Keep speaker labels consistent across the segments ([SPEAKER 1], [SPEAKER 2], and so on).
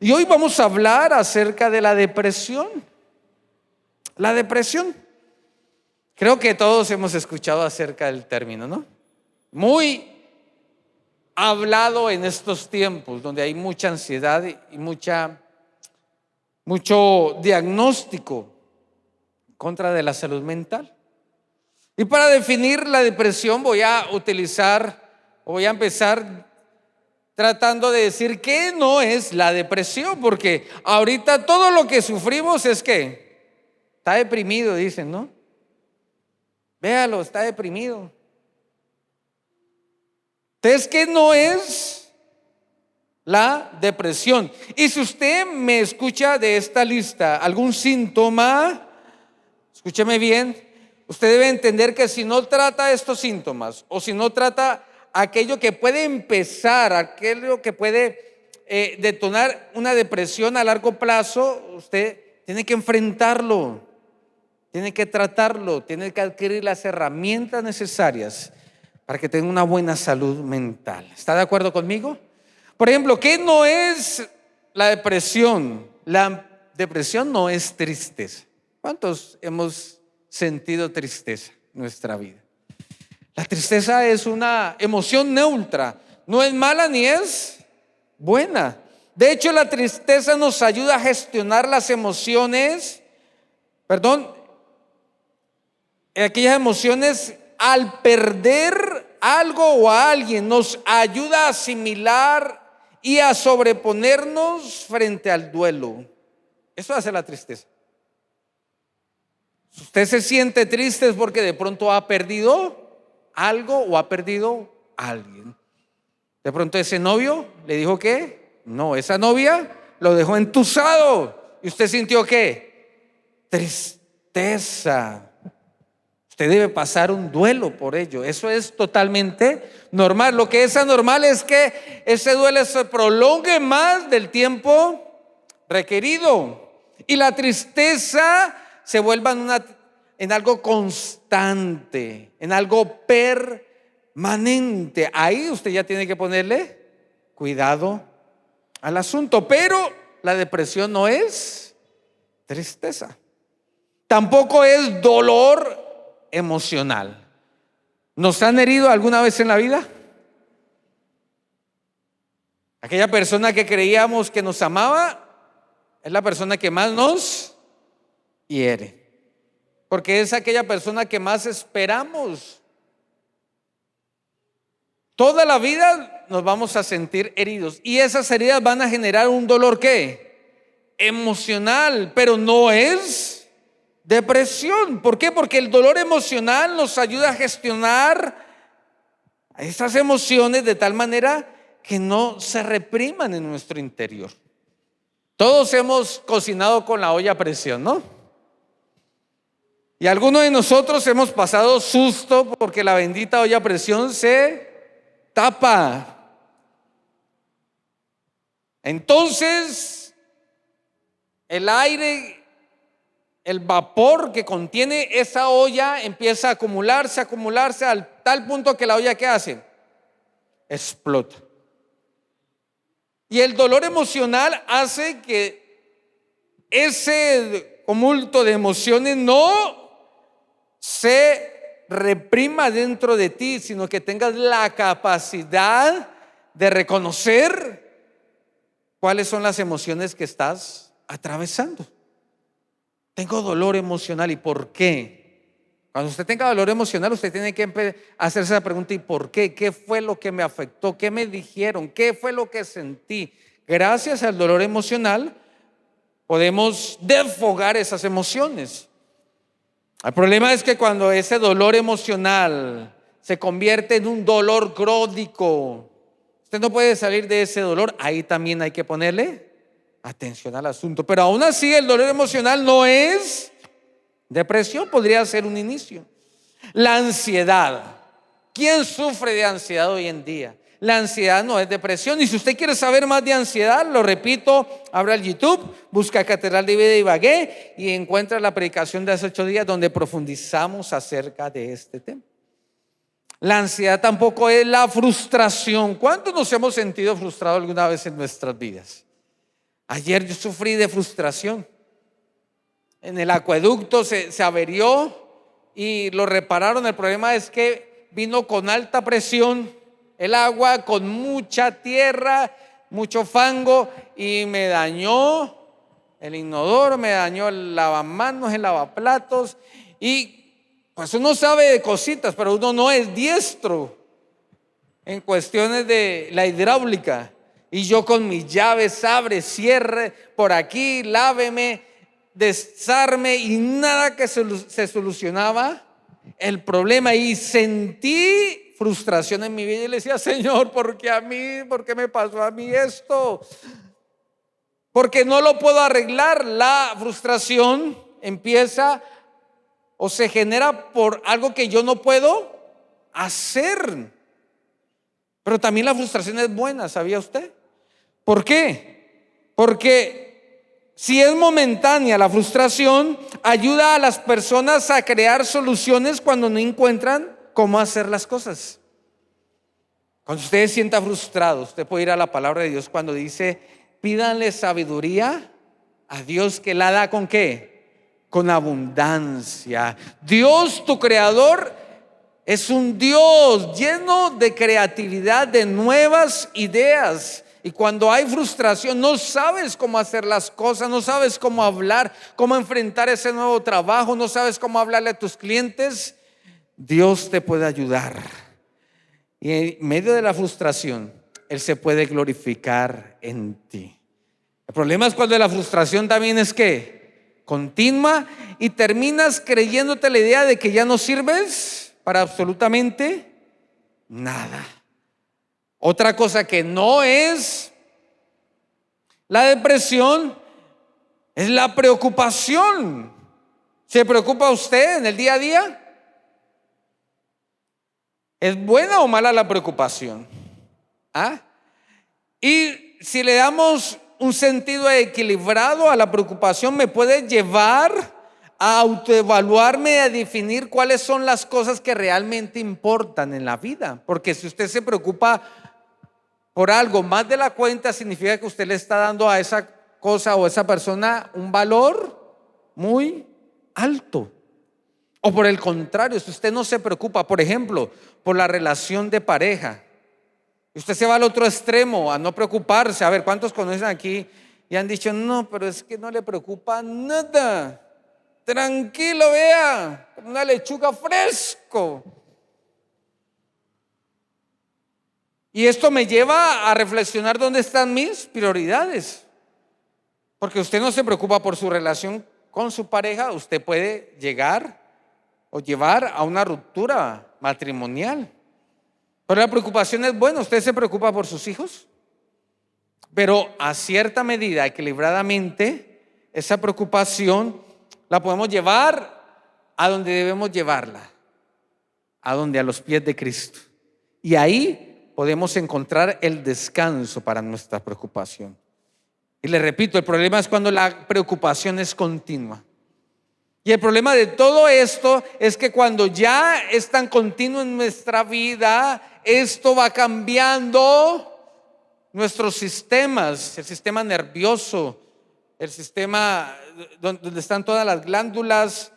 [SPEAKER 1] Y hoy vamos a hablar acerca de la depresión. La depresión. Creo que todos hemos escuchado acerca del término, ¿no? Muy hablado en estos tiempos donde hay mucha ansiedad y mucho diagnóstico contra de la salud mental. Y para definir la depresión voy a empezar tratando de decir qué no es la depresión, porque ahorita todo lo que sufrimos es que está deprimido, dicen, ¿no? Véalo, está deprimido. Entonces, ¿qué no es la depresión? Y si usted me escucha de esta lista algún síntoma, escúcheme bien, usted debe entender que si no trata estos síntomas o si no trata aquello que puede empezar, aquello que puede detonar una depresión a largo plazo, usted tiene que enfrentarlo, tiene que tratarlo, tiene que adquirir las herramientas necesarias para que tenga una buena salud mental. ¿Está de acuerdo conmigo? Por ejemplo, ¿qué no es la depresión? La depresión no es tristeza. ¿Cuántos hemos sentido tristeza en nuestra vida? La tristeza es una emoción neutra, no es mala ni es buena. De hecho, la tristeza nos ayuda a gestionar las emociones, aquellas emociones al perder algo o a alguien, nos ayuda a asimilar y a sobreponernos frente al duelo. Eso hace la tristeza. Si usted se siente triste es porque de pronto ha perdido algo o ha perdido a alguien. De pronto ese novio le dijo que no, esa novia lo dejó entusado y usted sintió ¿qué? Tristeza. Usted debe pasar un duelo por ello. Eso es totalmente normal. Lo que es anormal es que ese duelo se prolongue más del tiempo requerido y la tristeza se vuelva en algo constante, en algo permanente. Ahí usted ya tiene que ponerle cuidado al asunto. Pero la depresión no es tristeza, tampoco es dolor emocional. ¿Nos han herido alguna vez en la vida? Aquella persona que creíamos que nos amaba es la persona que más nos hiere, porque es aquella persona que más esperamos. Toda la vida nos vamos a sentir heridos y esas heridas van a generar un dolor ¿qué? Emocional, pero no es depresión. ¿Por qué? Porque el dolor emocional nos ayuda a gestionar esas emociones de tal manera que no se repriman en nuestro interior. Todos hemos cocinado con la olla a presión, ¿no? Y algunos de nosotros hemos pasado susto porque la bendita olla a presión se tapa. Entonces, el aire, el vapor que contiene esa olla empieza a acumularse al tal punto que la olla ¿qué hace? Explota. Y el dolor emocional hace que ese tumulto de emociones no se reprima dentro de ti, sino que tengas la capacidad de reconocer cuáles son las emociones que estás atravesando. Tengo dolor emocional, ¿y por qué? Cuando usted tenga dolor emocional, usted tiene que hacerse la pregunta: ¿y por qué? ¿Qué fue lo que me afectó? ¿Qué me dijeron? ¿Qué fue lo que sentí? Gracias al dolor emocional podemos desfogar esas emociones. El problema es que cuando ese dolor emocional se convierte en un dolor crónico, usted no puede salir de ese dolor. Ahí también hay que ponerle atención al asunto. Pero aún así el dolor emocional no es depresión, podría ser un inicio. La ansiedad. ¿Quién sufre de ansiedad hoy en día? La ansiedad no es depresión. Y si usted quiere saber más de ansiedad, lo repito, abra el YouTube, busca Catedral de Vida Ibagué y encuentra la predicación de hace 8 días donde profundizamos acerca de este tema. La ansiedad tampoco es la frustración. ¿Cuántos nos hemos sentido frustrados alguna vez en nuestras vidas? Ayer yo sufrí de frustración. En el acueducto se averió y lo repararon. El problema es que vino con alta presión el agua, con mucha tierra, mucho fango, y me dañó el inodoro, me dañó el lavamanos, el lavaplatos. Y pues uno sabe de cositas, pero uno no es diestro en cuestiones de la hidráulica. Y yo con mis llaves, abre, cierre, por aquí, láveme, desarme, y nada que se solucionaba el problema. Y sentí frustración en mi vida y le decía: Señor, ¿por qué a mí? ¿Por qué me pasó a mí esto? Porque no lo puedo arreglar. La frustración empieza o se genera por algo que yo no puedo hacer. Pero también la frustración es buena, ¿sabía usted? ¿Por qué? Porque si es momentánea, la frustración ayuda a las personas a crear soluciones cuando no encuentran cómo hacer las cosas. Cuando usted se sienta frustrado, usted puede ir a la palabra de Dios cuando dice: pídanle sabiduría a Dios, que la da ¿con qué? Con abundancia. Dios, tu creador, es un Dios lleno de creatividad, de nuevas ideas. Y cuando hay frustración, no sabes cómo hacer las cosas, no sabes cómo hablar, cómo enfrentar ese nuevo trabajo, no sabes cómo hablarle a tus clientes, Dios te puede ayudar. Y en medio de la frustración, Él se puede glorificar en ti. El problema es cuando la frustración también es que continua y terminas creyéndote la idea de que ya no sirves para absolutamente nada. Otra cosa que no es la depresión es la preocupación. ¿Se preocupa usted en el día a día? ¿Es buena o mala la preocupación? ¿Ah? Y si le damos un sentido equilibrado a la preocupación, me puede llevar a autoevaluarme, a definir cuáles son las cosas que realmente importan en la vida. Porque si usted se preocupa por algo más de la cuenta, significa que usted le está dando a esa cosa o a esa persona un valor muy alto. O por el contrario, si usted no se preocupa, por ejemplo, por la relación de pareja, usted se va al otro extremo, a no preocuparse. A ver, ¿cuántos conocen aquí y han dicho: no, pero es que no le preocupa nada? Tranquilo, vea, como una lechuga fresco. Y esto me lleva a reflexionar dónde están mis prioridades. Porque usted no se preocupa por su relación con su pareja, usted puede llegar o llevar a una ruptura matrimonial. Pero la preocupación es buena. Usted se preocupa por sus hijos, pero a cierta medida, equilibradamente, esa preocupación la podemos llevar a donde debemos llevarla, a los pies de Cristo. Y ahí podemos encontrar el descanso para nuestra preocupación. Y le repito, el problema es cuando la preocupación es continua. Y el problema de todo esto es que cuando ya es tan continuo en nuestra vida, esto va cambiando nuestros sistemas, el sistema nervioso, el sistema donde están todas las glándulas,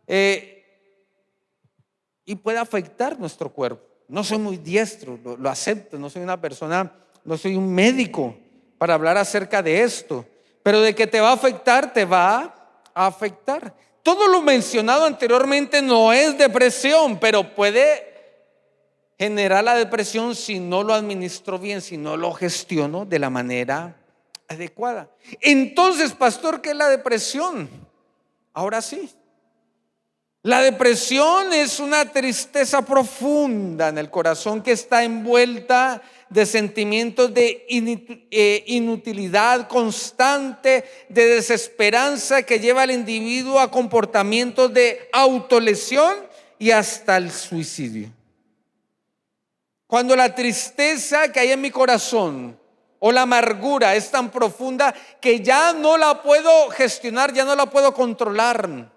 [SPEAKER 1] y puede afectar nuestro cuerpo. No soy muy diestro, lo acepto, no soy una persona, no soy un médico para hablar acerca de esto, pero de que te va a afectar, te va a afectar. Todo lo mencionado anteriormente no es depresión, pero puede generar la depresión si no lo administro bien, si no lo gestiono de la manera adecuada. Entonces, pastor, ¿qué es la depresión? Ahora sí, la depresión es una tristeza profunda en el corazón que está envuelta de sentimientos de inutilidad constante, de desesperanza, que lleva al individuo a comportamientos de autolesión y hasta el suicidio. Cuando la tristeza que hay en mi corazón o la amargura es tan profunda que ya no la puedo gestionar, ya no la puedo controlar.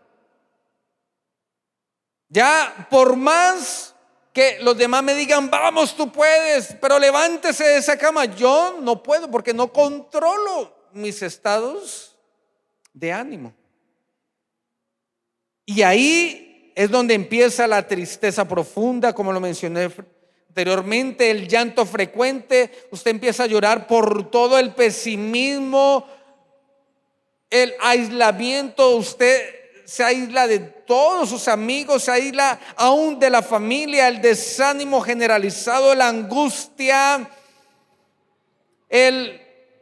[SPEAKER 1] Ya por más que los demás me digan: vamos, tú puedes, pero levántese de esa cama, yo no puedo porque no controlo mis estados de ánimo. Y ahí es donde empieza la tristeza profunda, como lo mencioné anteriormente, el llanto frecuente. Usted empieza a llorar por todo el pesimismo, el aislamiento. Usted se aísla de todos sus amigos, se aísla aún de la familia, el desánimo generalizado, la angustia,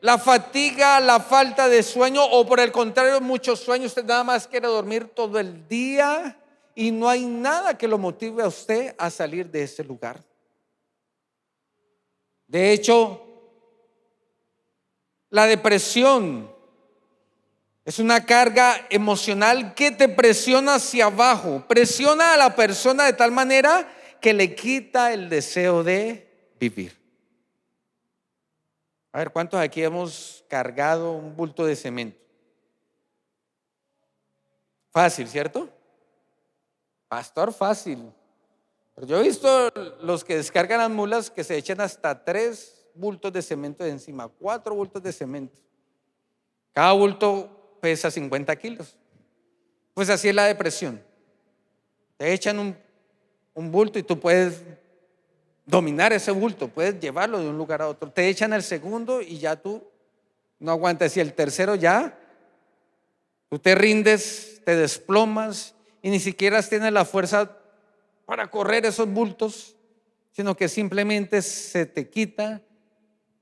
[SPEAKER 1] la fatiga, la falta de sueño, o por el contrario, mucho sueño. Usted nada más quiere dormir todo el día y no hay nada que lo motive a usted a salir de ese lugar. De hecho, la depresión es una carga emocional que te presiona hacia abajo, presiona a la persona de tal manera que le quita el deseo de vivir. A ver, ¿cuántos aquí hemos cargado un bulto de cemento? Fácil, ¿cierto? Pastor, fácil. Pero yo he visto los que descargan las mulas que se echan hasta 3 bultos de cemento de encima, 4 bultos de cemento. Cada bulto pesa 50 kilos. Pues así es la depresión. Te echan un bulto y tú puedes dominar ese bulto, puedes llevarlo de un lugar a otro. Te echan el segundo y ya tú no aguantas. Y el tercero ya, tú te rindes, te desplomas y ni siquiera tienes la fuerza para correr esos bultos, sino que simplemente se te quita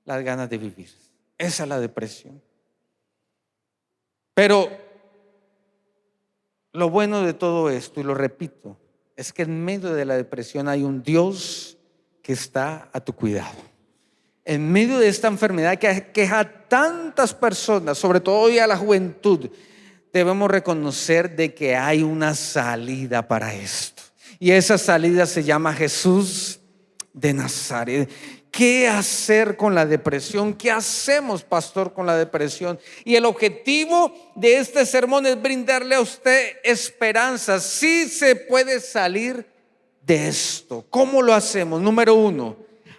[SPEAKER 1] las ganas de vivir. Esa es la depresión. Pero lo bueno de todo esto, y lo repito, es que en medio de la depresión hay un Dios que está a tu cuidado. En medio de esta enfermedad que aqueja a tantas personas, sobre todo hoy a la juventud, debemos reconocer de que hay una salida para esto. Y esa salida se llama Jesús de Nazaret. ¿Qué hacer con la depresión? ¿Qué hacemos, pastor, con la depresión? Y el objetivo de este sermón es brindarle a usted esperanza. Sí se puede salir de esto. ¿Cómo lo hacemos? Número 1,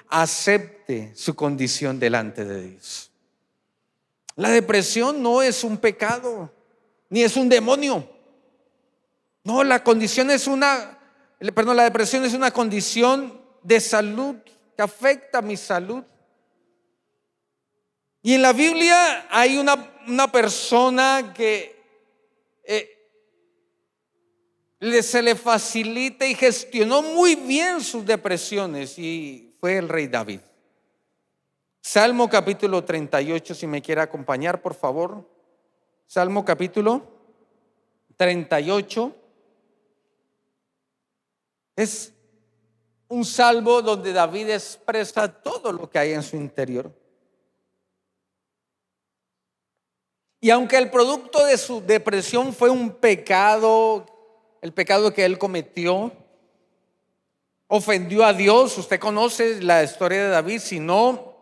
[SPEAKER 1] acepte su condición delante de Dios. La depresión no es un pecado, ni es un demonio. No, la depresión es una condición de salud que afecta mi salud. Y en la Biblia hay una persona que se le facilita y gestionó muy bien sus depresiones, y fue el rey David. Salmo capítulo 38, si me quiere acompañar, por favor. Salmo capítulo 38. Es un salmo donde David expresa todo lo que hay en su interior. Y aunque el producto de su depresión fue un pecado, el pecado que él cometió, ofendió a Dios. Usted conoce la historia de David, si no,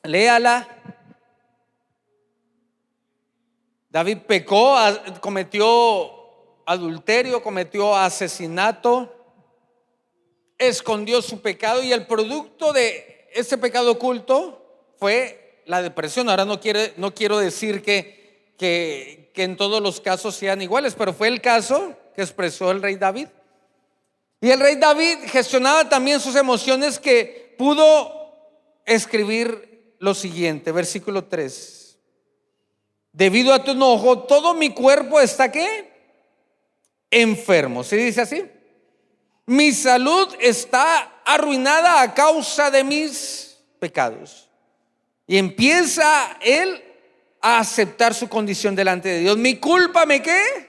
[SPEAKER 1] léala. David pecó, cometió adulterio, cometió asesinato, escondió su pecado, y el producto de ese pecado oculto fue la depresión. Ahora no quiero decir que en todos los casos sean iguales, pero fue el caso que expresó el rey David. Y el rey David gestionaba también sus emociones, que pudo escribir lo siguiente, versículo 3: debido a tu enojo, todo mi cuerpo está ¿qué? Enfermo. ¿Se dice así? Mi salud está arruinada a causa de mis pecados. Y empieza él a aceptar su condición delante de Dios. Mi culpa ¿qué?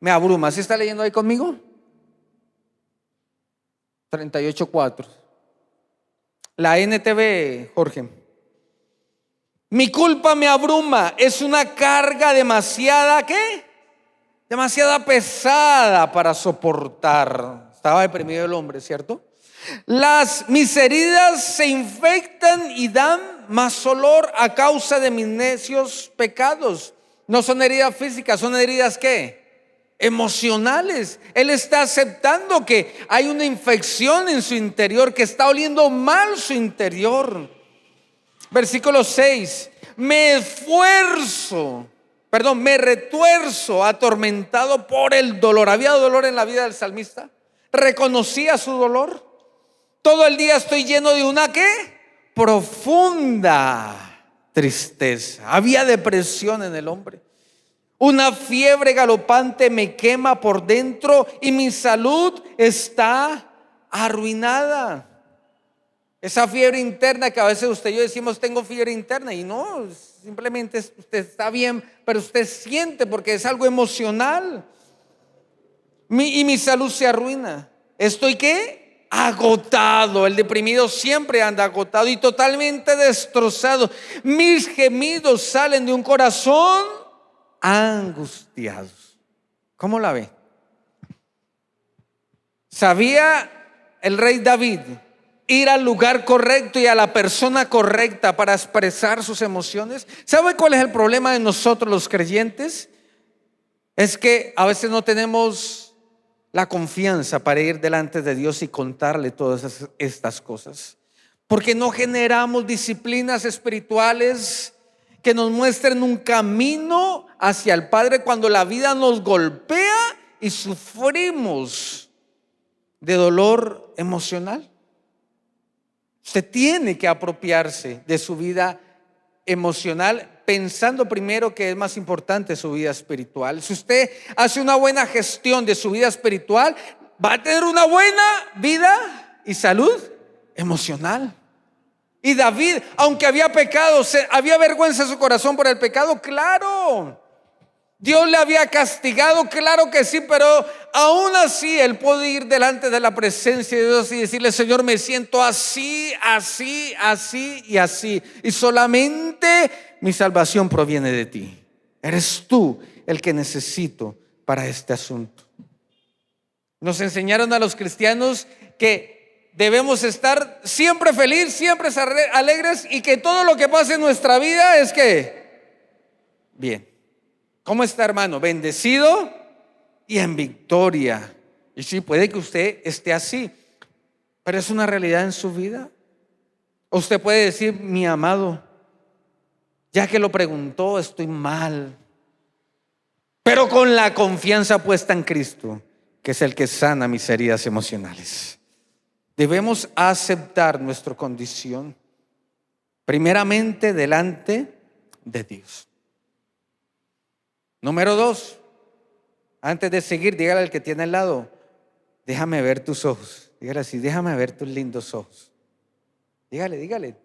[SPEAKER 1] Me abruma. ¿Sí está leyendo ahí conmigo? 38:4. La NTV, Jorge. Mi culpa me abruma, es una carga demasiada ¿qué? Demasiada pesada para soportar. Estaba deprimido el hombre, ¿cierto? Mis heridas se infectan y dan más olor a causa de mis necios pecados. No son heridas físicas, son heridas ¿qué? Emocionales. Él está aceptando que hay una infección en su interior, que está oliendo mal su interior. Versículo 6. Me retuerzo atormentado por el dolor. ¿Había dolor en la vida del salmista? ¿Reconocía su dolor? Todo el día estoy lleno de una ¿qué? Profunda tristeza. Había depresión en el hombre. Una fiebre galopante me quema por dentro y mi salud está arruinada. Esa fiebre interna que a veces usted y yo decimos tengo fiebre interna, y no, simplemente usted está bien, pero usted siente porque es algo emocional. Y mi salud se arruina. Estoy ¿qué? Agotado. El deprimido siempre anda agotado y totalmente destrozado. Mis gemidos salen de un corazón angustiados. ¿Cómo la ve? ¿Sabía el rey David ir al lugar correcto y a la persona correcta para expresar sus emociones? ¿Sabe cuál es el problema de nosotros los creyentes? Es que a veces no tenemos la confianza para ir delante de Dios y contarle todas estas cosas, porque no generamos disciplinas espirituales que nos muestren un camino hacia el Padre cuando la vida nos golpea y sufrimos de dolor emocional. Usted tiene que apropiarse de su vida emocional, pensando primero que es más importante su vida espiritual. Si usted hace una buena gestión de su vida espiritual, va a tener una buena vida y salud emocional. Y David, aunque había pecado, había vergüenza en su corazón por el pecado, claro. Dios le había castigado, claro que sí, pero aún así él puede ir delante de la presencia de Dios y decirle: Señor, me siento así, así, así y así, y solamente mi salvación proviene de ti. Eres tú el que necesito para este asunto. Nos enseñaron a los cristianos que debemos estar siempre felices, siempre alegres, y que todo lo que pase en nuestra vida es que bien. ¿Cómo está, hermano? Bendecido y en victoria. Y sí, puede que usted esté así, pero es una realidad en su vida. Usted puede decir: mi amado, ya que lo preguntó, estoy mal, pero con la confianza puesta en Cristo, que es el que sana mis heridas emocionales. Debemos aceptar nuestra condición primeramente delante de Dios. Número 2, antes de seguir, dígale al que tiene al lado: déjame ver tus ojos. Dígale así: déjame ver tus lindos ojos. Dígale,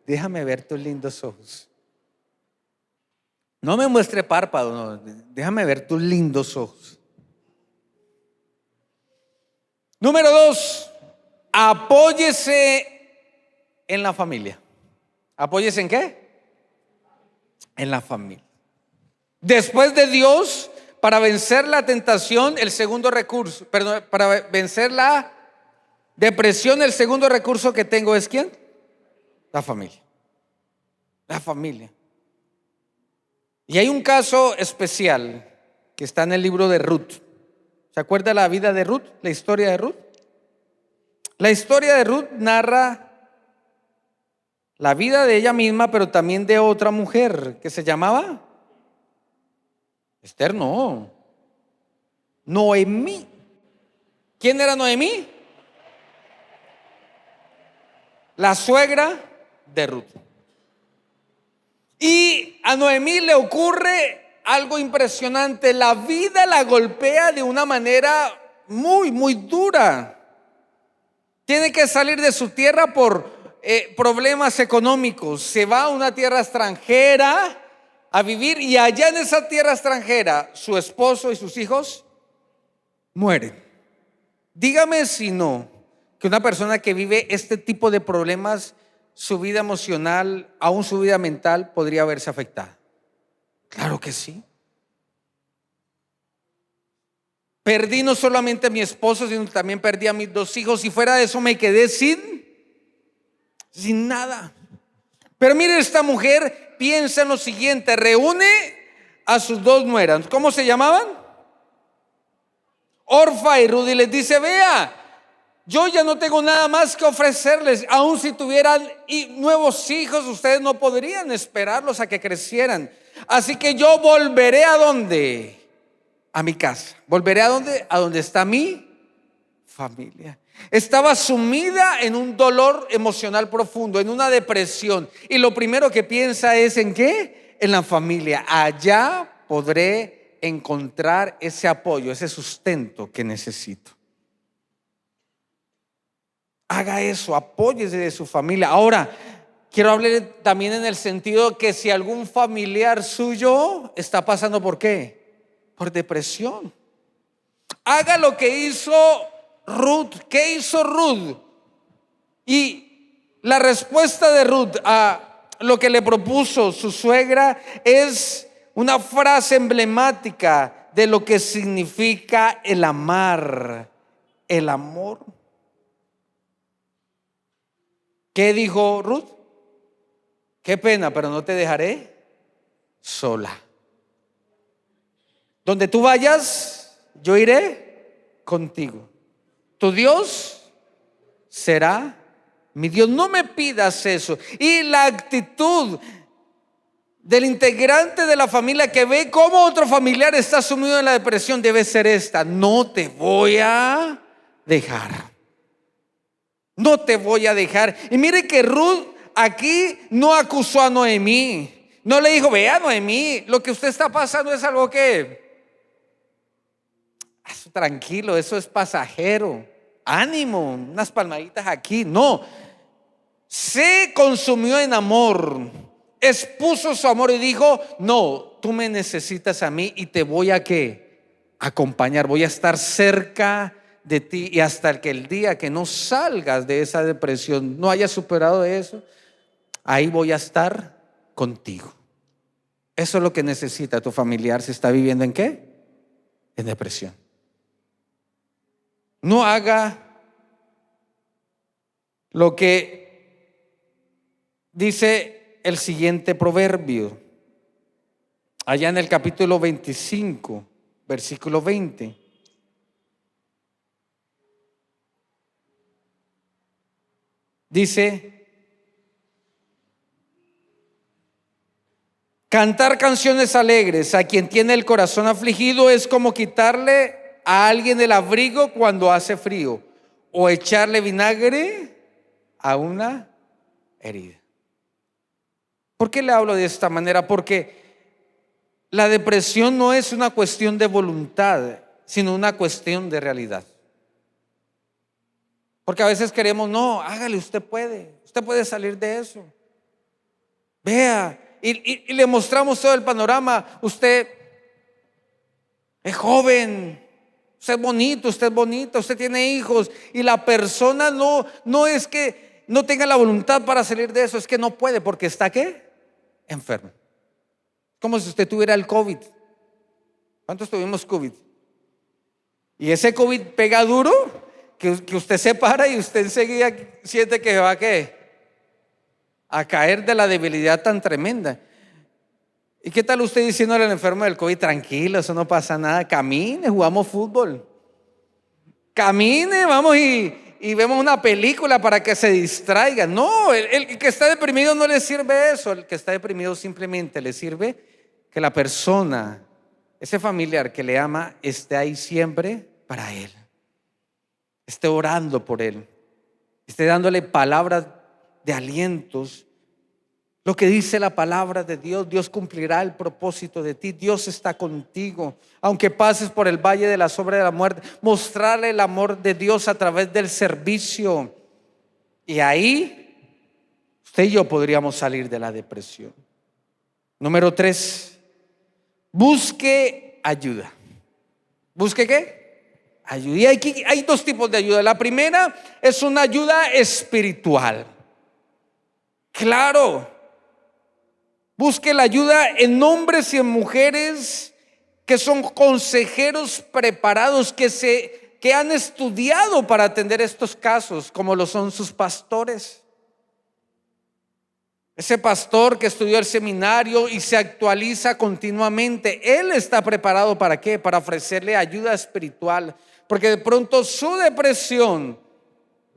[SPEAKER 1] déjame ver tus lindos ojos. No me muestre párpado, no, déjame ver tus lindos ojos. Número 2, apóyese en la familia. ¿Apóyese en qué? En la familia. Después de Dios, para vencer la tentación, el segundo recurso, perdón, para vencer la depresión, el segundo recurso que tengo es ¿quién? La familia. La familia. Y hay un caso especial que está en el libro de Ruth. ¿Se acuerda la vida de Ruth? La historia de Ruth. La historia de Ruth narra la vida de ella misma, pero también de otra mujer que se llamaba Esther. No, Noemí. ¿Quién era Noemí? La suegra de Ruth. Y a Noemí le ocurre algo impresionante. La vida la golpea de una manera muy, muy dura. Tiene que salir de su tierra por problemas económicos. Se va a una tierra extranjera a vivir, y allá en esa tierra extranjera su esposo y sus hijos mueren. Dígame si no, que una persona que vive este tipo de problemas, su vida emocional, aún su vida mental, podría verse afectada. Claro que sí. Perdí no solamente a mi esposo, sino también perdí a mis 2 hijos, y fuera de eso me quedé sin nada. Pero mire, esta mujer piensa en lo siguiente: reúne a sus 2 nueras. ¿Cómo se llamaban? Orfa y Ruth, y les dice: vea, Yo ya no tengo nada más que ofrecerles. Aun si tuvieran nuevos hijos, ustedes no podrían esperarlos a que crecieran. Así que yo volveré ¿a dónde? A mi casa. ¿Volveré a dónde? A donde está mi familia. Estaba sumida en un dolor emocional profundo, en una depresión. Y lo primero que piensa es ¿en qué? En la familia. Allá podré encontrar ese apoyo, ese sustento que necesito. Haga eso, apóyese de su familia. Ahora, quiero hablar también en el sentido que si algún familiar suyo está pasando ¿por qué? Por depresión. Haga lo que hizo Ruth. ¿Qué hizo Ruth? Y la respuesta de Ruth a lo que le propuso su suegra es una frase emblemática de lo que significa el amar, el amor. ¿Qué dijo Ruth? Qué pena, pero no te dejaré sola. Donde tú vayas, yo iré contigo. Tu Dios será mi Dios. No me pidas eso. Y la actitud del integrante de la familia que ve cómo otro familiar está sumido en la depresión debe ser esta: no te voy a dejar. No te voy a dejar. Y mire que Ruth aquí no acusó a Noemí. No le dijo: vea, Noemí, lo que usted está pasando es algo que tranquilo, eso es pasajero. Ánimo, unas palmaditas aquí. No, se consumió en amor, expuso su amor y dijo: no, tú me necesitas a mí y te voy a ¿qué? Acompañar, voy a estar cerca de ti, y hasta que el día que no salgas de esa depresión, no hayas superado eso, ahí voy a estar contigo. Eso es lo que necesita tu familiar si está viviendo ¿en qué? En depresión. No haga lo que dice el siguiente proverbio, allá en el capítulo 25, versículo 20. Dice: cantar canciones alegres a quien tiene el corazón afligido es como quitarle a alguien el abrigo cuando hace frío, o echarle vinagre a una herida. ¿Por qué le hablo de esta manera? Porque la depresión no es una cuestión de voluntad, sino una cuestión de realidad. Porque a veces queremos: no, hágale, usted puede salir de eso. Vea, y le mostramos todo el panorama. Usted es joven, usted es bonito, usted es bonita, usted tiene hijos, y la persona no es que no tenga la voluntad para salir de eso, es que no puede porque está ¿qué? Enfermo. Como si usted tuviera el COVID. ¿Cuántos tuvimos COVID? Y ese COVID pega duro, que usted se para y usted enseguida siente que va a caer de la debilidad tan tremenda. ¿Y qué tal usted diciéndole al enfermo del COVID: tranquilo, eso no pasa nada, camine, jugamos fútbol, camine, vamos y vemos una película para que se distraiga? No, el que está deprimido no le sirve eso. El que está deprimido simplemente le sirve que la persona, ese familiar que le ama, esté ahí siempre para él, esté orando por él, esté dándole palabras de alientos. Lo que dice la palabra de Dios: Dios cumplirá el propósito de ti, Dios está contigo. Aunque pases por el valle de la sombra de la muerte, mostrarle el amor de Dios a través del servicio, y ahí usted y yo podríamos salir de la depresión. Número 3, busque ayuda. ¿Busque qué? Ayuda. Y aquí hay dos tipos de ayuda. La primera es una ayuda espiritual. Claro, busque la ayuda en hombres y en mujeres que son consejeros preparados, que han estudiado para atender estos casos, como lo son sus pastores. Ese pastor que estudió el seminario y se actualiza continuamente, él está preparado ¿para qué? Para ofrecerle ayuda espiritual, porque de pronto su depresión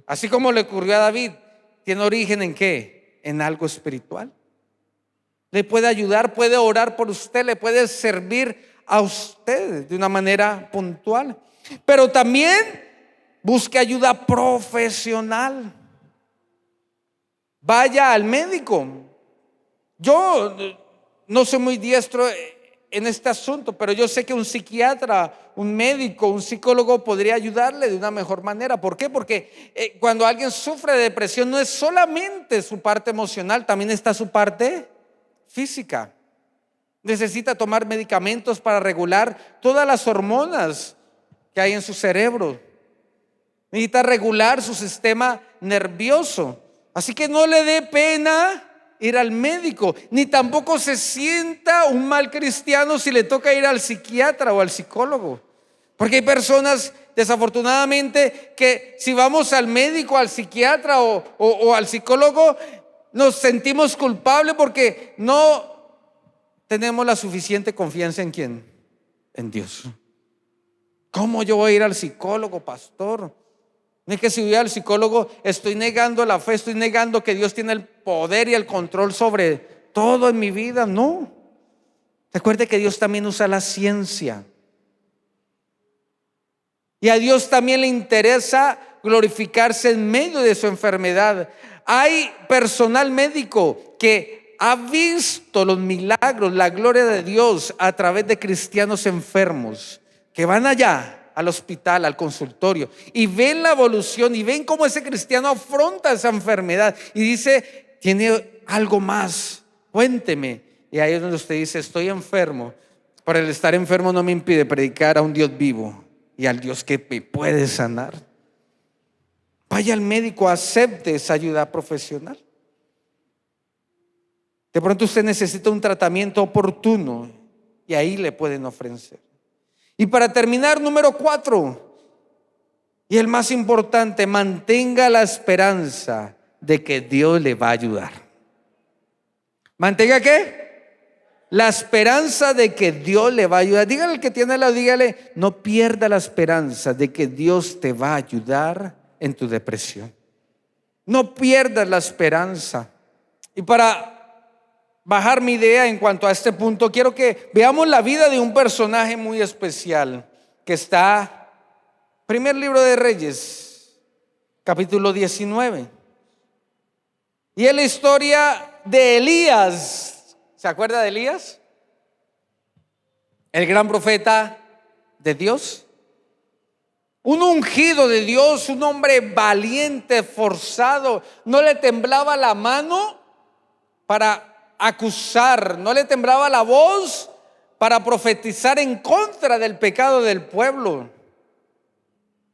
[SPEAKER 1] así como le ocurrió a David, tiene origen ¿en qué? En algo espiritual. Le puede ayudar, puede orar por usted, le puede servir a usted de una manera puntual. Pero también busque ayuda profesional. Vaya al médico. Yo no soy muy diestro en este asunto, pero yo sé que un psiquiatra, un médico, un psicólogo podría ayudarle de una mejor manera. ¿Por qué? Porque cuando alguien sufre de depresión no es solamente su parte emocional, también está su parte física. Necesita tomar medicamentos para regular todas las hormonas que hay en su cerebro. Necesita regular su sistema nervioso. Así que no le dé pena ir al médico, ni tampoco se sienta un mal cristiano si le toca ir al psiquiatra o al psicólogo. Porque hay personas, desafortunadamente, que si vamos al médico, al psiquiatra o al psicólogo, nos sentimos culpables porque no tenemos la suficiente confianza ¿en quién? En Dios. ¿Cómo yo voy a ir al psicólogo, pastor? No es que si voy al psicólogo estoy negando la fe, estoy negando que Dios tiene el poder y el control sobre todo en mi vida. No. Recuerde que Dios también usa la ciencia. Y a Dios también le interesa glorificarse en medio de su enfermedad. Hay personal médico que ha visto los milagros, la gloria de Dios a través de cristianos enfermos que van allá al hospital, al consultorio, y ven la evolución y ven cómo ese cristiano afronta esa enfermedad y dice: tiene algo más, cuénteme. Y ahí es donde usted dice: estoy enfermo, pero el estar enfermo no me impide predicar a un Dios vivo y al Dios que me puede sanar. Vaya al médico, acepte esa ayuda profesional. De pronto usted necesita un tratamiento oportuno y ahí le pueden ofrecer. Y para terminar, número 4, y el más importante: mantenga la esperanza de que Dios le va a ayudar. ¿Mantenga qué? La esperanza de que Dios le va a ayudar. Dígale al que tiene al lado, dígale: no pierda la esperanza de que Dios te va a ayudar en tu depresión. No pierdas la esperanza. Y para bajar mi idea en cuanto a este punto, quiero que veamos la vida de un personaje muy especial que está, primer libro de Reyes, capítulo 19. Y es la historia de Elías. ¿Se acuerda de Elías? El gran profeta de Dios, un ungido de Dios, un hombre valiente, forzado. No le temblaba la mano para acusar, no le temblaba la voz para profetizar en contra del pecado del pueblo.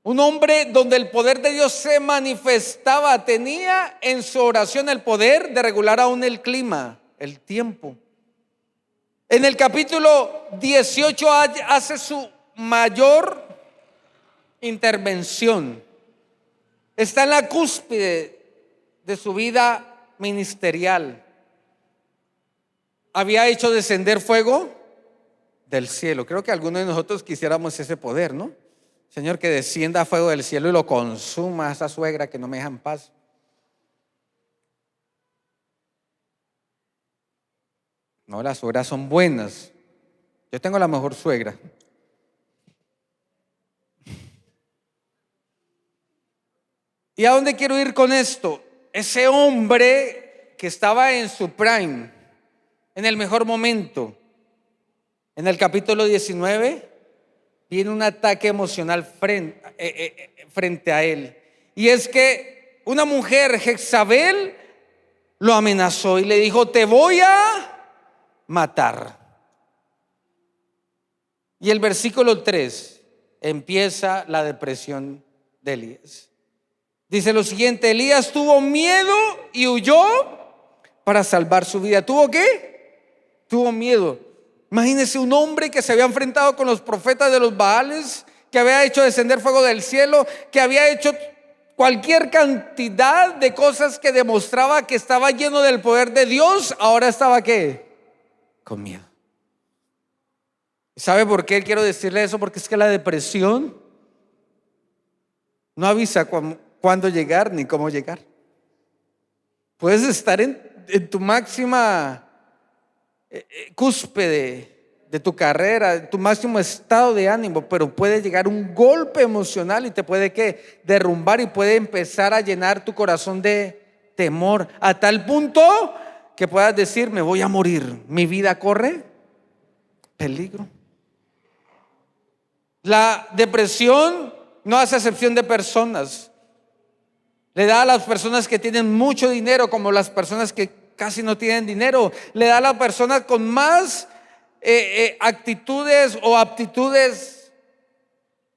[SPEAKER 1] Un hombre donde el poder de Dios se manifestaba, tenía en su oración el poder de regular aún el clima, el tiempo. En el capítulo 18 hace su mayor intervención. Está en la cúspide de su vida ministerial. Había hecho descender fuego del cielo. Creo que algunos de nosotros quisiéramos ese poder, ¿no? Señor, que descienda fuego del cielo y lo consuma a esa suegra que no me deja en paz. No, las suegras son buenas. Yo tengo la mejor suegra. ¿Y a dónde quiero ir con esto? Ese hombre que estaba en su prime, en el mejor momento, en el capítulo 19, viene un ataque emocional frente a él. Y es que una mujer, Jezabel, lo amenazó y le dijo: te voy a matar. Y el versículo 3 empieza la depresión de Elías. Dice lo siguiente: Elías tuvo miedo y huyó para salvar su vida. ¿Tuvo qué? Tuvo miedo. Imagínese un hombre que se había enfrentado con los profetas de los Baales, que había hecho descender fuego del cielo, que había hecho cualquier cantidad de cosas que demostraba que estaba lleno del poder de Dios. Ahora estaba ¿qué? Con miedo. ¿Sabe por qué quiero decirle eso? Porque es que la depresión no avisa cuándo llegar ni cómo llegar. Puedes estar en tu máxima cúspide de tu carrera, en tu máximo estado de ánimo, pero puede llegar un golpe emocional y te puede derrumbar y puede empezar a llenar tu corazón de temor a tal punto que puedas decir: me voy a morir, mi vida corre peligro. La depresión no hace excepción de personas. Le da a las personas que tienen mucho dinero como las personas que casi no tienen dinero. Le da a las personas con más actitudes o aptitudes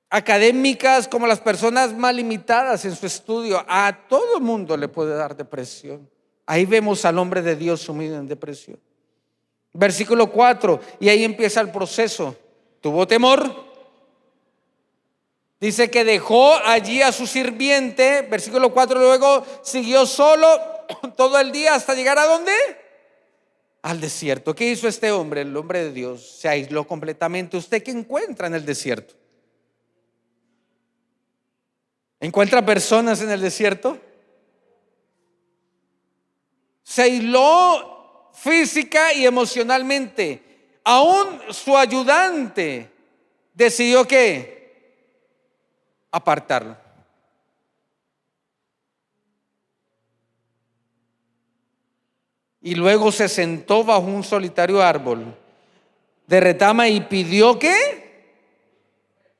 [SPEAKER 1] académicas como las personas más limitadas en su estudio. A todo el mundo le puede dar depresión. Ahí vemos al hombre de Dios sumido en depresión. Versículo 4, y ahí empieza el proceso. Tuvo temor. Dice que dejó allí a su sirviente. Versículo 4, luego siguió solo todo el día hasta llegar ¿a dónde? Al desierto. ¿Qué hizo este hombre? El hombre de Dios se aisló completamente. ¿Usted qué encuentra en el desierto? ¿Encuentra personas en el desierto? Se aisló física y emocionalmente. Aún su ayudante decidió ¿qué? Apartarlo. Y luego se sentó bajo un solitario árbol de retama y pidió ¿qué?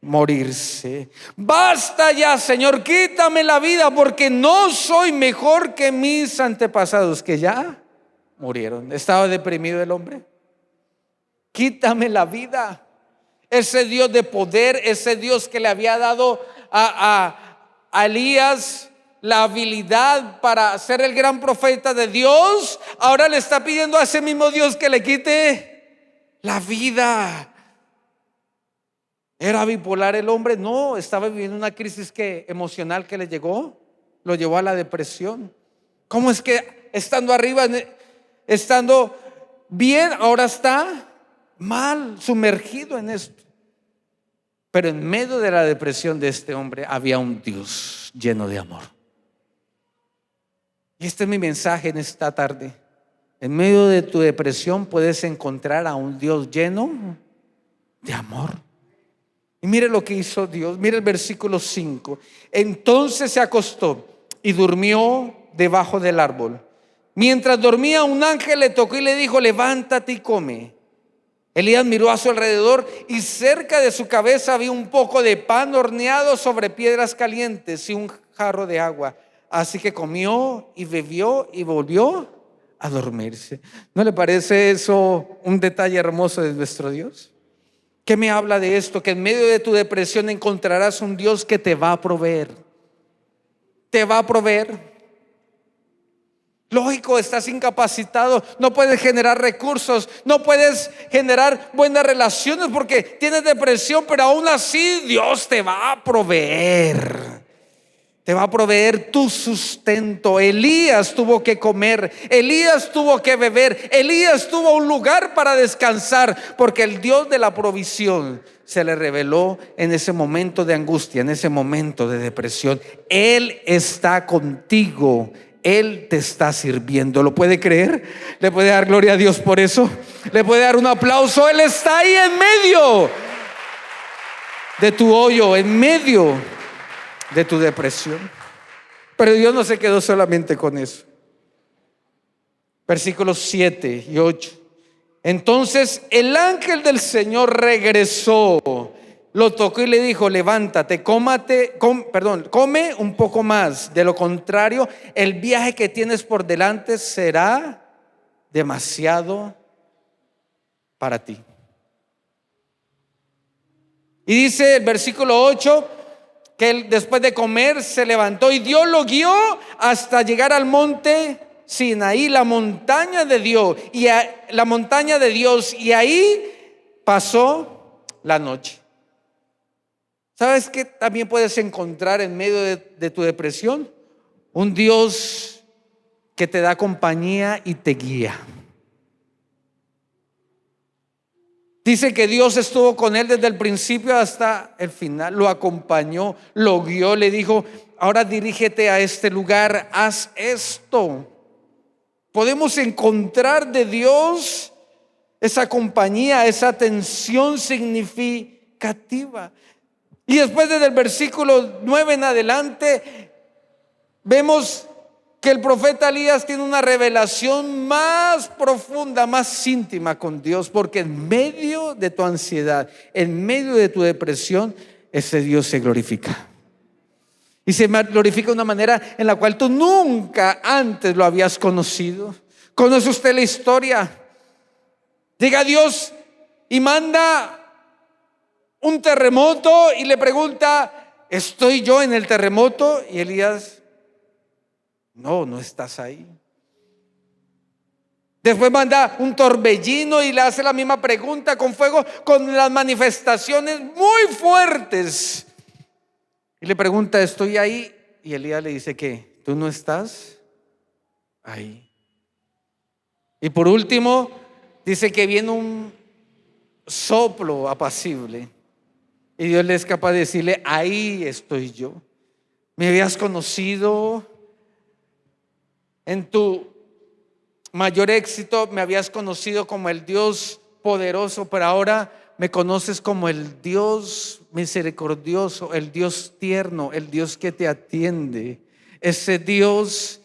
[SPEAKER 1] Morirse. Basta ya, Señor, quítame la vida, porque no soy mejor que mis antepasados que ya murieron. Estaba deprimido el hombre. Quítame la vida. Ese Dios de poder, ese Dios que le había dado a Elías la habilidad para ser el gran profeta de Dios, ahora le está pidiendo a ese mismo Dios que le quite la vida. ¿Era bipolar el hombre? No, estaba viviendo una crisis emocional que le lo llevó a la depresión. ¿Cómo es que estando arriba, estando bien, ahora está mal, sumergido en esto? Pero en medio de la depresión de este hombre había un Dios lleno de amor. Y este es mi mensaje en esta tarde. En medio de tu depresión puedes encontrar a un Dios lleno de amor. Y mire lo que hizo Dios. Mire el versículo 5. Entonces se acostó y durmió debajo del árbol. Mientras dormía, un ángel le tocó y le dijo: levántate y come. Elías miró a su alrededor y cerca de su cabeza había un poco de pan horneado sobre piedras calientes y un jarro de agua. Así que comió y bebió y volvió a dormirse. ¿No le parece eso un detalle hermoso de nuestro Dios? ¿Qué me habla de esto? Que en medio de tu depresión encontrarás un Dios que te va a proveer. Te va a proveer. Lógico, estás incapacitado, no puedes generar recursos, no puedes generar buenas relaciones porque tienes depresión, pero aún así Dios te va a proveer. Te va a proveer tu sustento. Elías tuvo que comer, Elías tuvo que beber, Elías tuvo un lugar para descansar, porque el Dios de la provisión se le reveló en ese momento de angustia, en ese momento de depresión. Él está contigo. Él te está sirviendo. ¿Lo puede creer? ¿Le puede dar gloria a Dios por eso? ¿Le puede dar un aplauso? Él está ahí en medio de tu hoyo, en medio de tu depresión. Pero Dios no se quedó solamente con eso. Versículos 7 y 8. Entonces el ángel del Señor regresó, lo tocó y le dijo: levántate, come un poco más. De lo contrario, el viaje que tienes por delante será demasiado para ti. Y dice el versículo 8 que él, después de comer, se levantó y Dios lo guió hasta llegar al monte Sinaí, la montaña de Dios, y ahí pasó la noche. ¿Sabes qué también puedes encontrar en medio de tu depresión? Un Dios que te da compañía y te guía. Dice que Dios estuvo con él desde el principio hasta el final, lo acompañó, lo guió, le dijo: ahora dirígete a este lugar, haz esto. Podemos encontrar de Dios esa compañía, esa atención significativa. Y después, desde el versículo 9 en adelante, vemos que el profeta Elías tiene una revelación más profunda, más íntima con Dios, porque en medio de tu ansiedad, en medio de tu depresión, ese Dios se glorifica. Y se glorifica de una manera en la cual tú nunca antes lo habías conocido. ¿Conoce usted la historia? Llega Dios y manda un terremoto y le pregunta: ¿estoy yo en el terremoto? Y Elías: no, no estás ahí. Después manda un torbellino y le hace la misma pregunta con fuego, con las manifestaciones muy fuertes. Y le pregunta: ¿estoy ahí? Y Elías le dice que tú no estás ahí. Y por último, dice que viene un soplo apacible y Dios le es capaz de decirle: ahí estoy yo. Me habías conocido en tu mayor éxito, me habías conocido como el Dios poderoso, pero ahora me conoces como el Dios misericordioso, el Dios tierno, el Dios que te atiende, ese Dios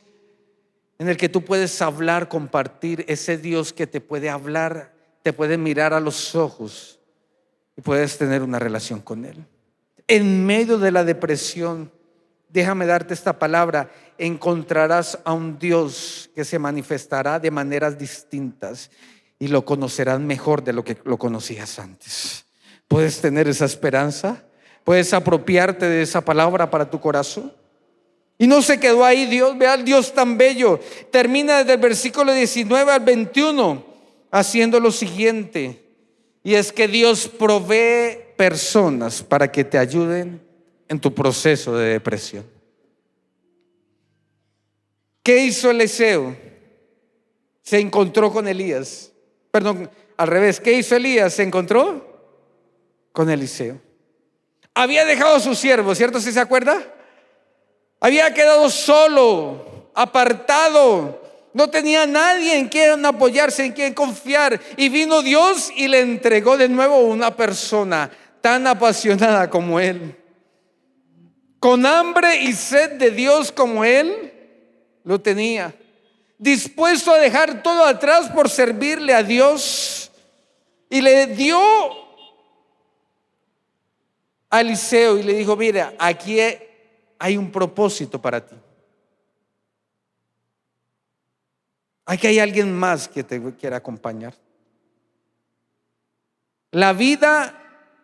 [SPEAKER 1] en el que tú puedes hablar, compartir, ese Dios que te puede hablar, te puede mirar a los ojos y puedes tener una relación con Él. En medio de la depresión, déjame darte esta palabra: encontrarás a un Dios que se manifestará de maneras distintas y lo conocerás mejor de lo que lo conocías antes. ¿Puedes tener esa esperanza? ¿Puedes apropiarte de esa palabra para tu corazón? Y no se quedó ahí Dios. Vea al Dios tan bello. Termina desde el versículo 19 al 21 haciendo lo siguiente, y es que Dios provee personas para que te ayuden en tu proceso de depresión. ¿Qué hizo Eliseo? Se encontró con Elías. Perdón, al revés. ¿Qué hizo Elías? Se encontró con Eliseo. Había dejado a su siervo, ¿cierto? ¿Sí se acuerda? Había quedado solo, apartado. No tenía nadie en quien apoyarse, en quien confiar. Y vino Dios y le entregó de nuevo una persona tan apasionada como él, con hambre y sed de Dios como él lo tenía, dispuesto a dejar todo atrás por servirle a Dios. Y le dio a Eliseo y le dijo: mira, aquí hay un propósito para ti. Aquí hay alguien más que te quiera acompañar. La vida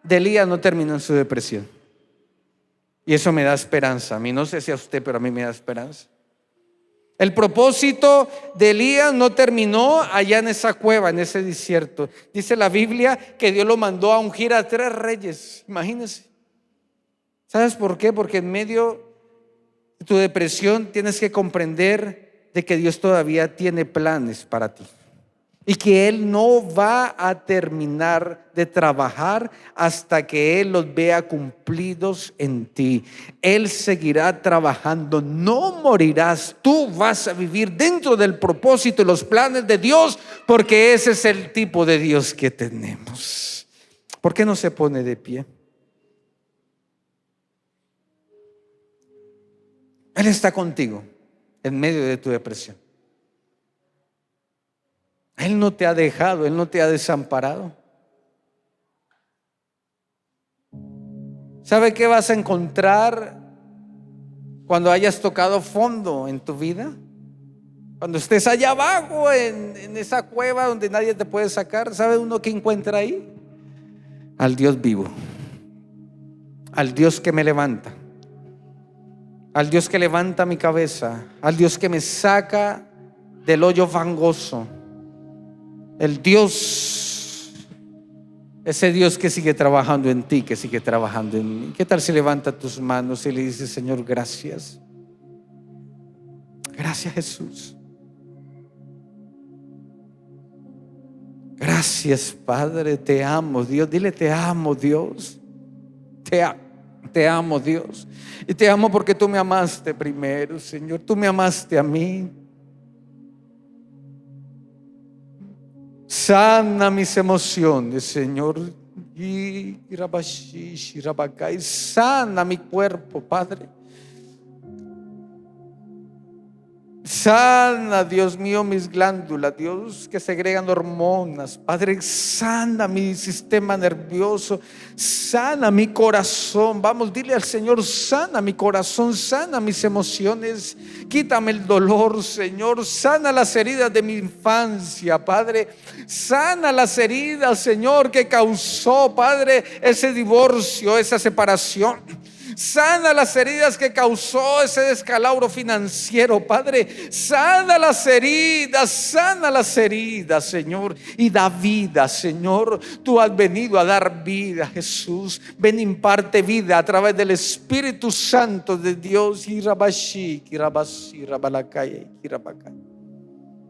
[SPEAKER 1] de Elías no terminó en su depresión, y eso me da esperanza. A mí, no sé si a usted, pero a mí me da esperanza. El propósito de Elías no terminó allá en esa cueva, en ese desierto. Dice la Biblia que Dios lo mandó a ungir a 3 reyes. Imagínense. ¿Sabes por qué? Porque en medio de tu depresión tienes que comprender de que Dios todavía tiene planes para ti, y que Él no va a terminar de trabajar hasta que Él los vea cumplidos en ti. Él seguirá trabajando, no morirás. Tú vas a vivir dentro del propósito y los planes de Dios, porque ese es el tipo de Dios que tenemos. ¿Por qué no se pone de pie? Él está contigo en medio de tu depresión. Él no te ha dejado, Él no te ha desamparado. ¿Sabe qué vas a encontrar cuando hayas tocado fondo en tu vida? Cuando estés allá abajo en esa cueva donde nadie te puede sacar, ¿sabe uno qué encuentra ahí? Al Dios vivo, al Dios que me levanta, al Dios que levanta mi cabeza, al Dios que me saca del hoyo fangoso. El Dios, ese Dios que sigue trabajando en ti, que sigue trabajando en mí. ¿Qué tal si levanta tus manos y le dices: Señor, gracias? Gracias, Jesús. Gracias. Gracias, Padre, te amo, Dios. Dile, te amo, Dios. Te amo, Dios. Y te amo porque tú me amaste primero, Señor. Tú me amaste a mí. Sana mis emociones, Señor. Y sana mi cuerpo, Padre. Sana, Dios mío, mis glándulas, Dios, que segregan hormonas. Padre, sana mi sistema nervioso, sana mi corazón. Vamos, dile al Señor, sana mi corazón, sana mis emociones. Quítame el dolor, Señor. Sana las heridas de mi infancia, Padre. Sana las heridas, Señor, que causó, Padre, ese divorcio, esa separación. Sana las heridas que causó ese descalabro financiero, Padre. Sana las heridas, Señor. Y da vida, Señor. Tú has venido a dar vida, Jesús. Ven, imparte vida a través del Espíritu Santo de Dios. Y rabashi, rabalakaya,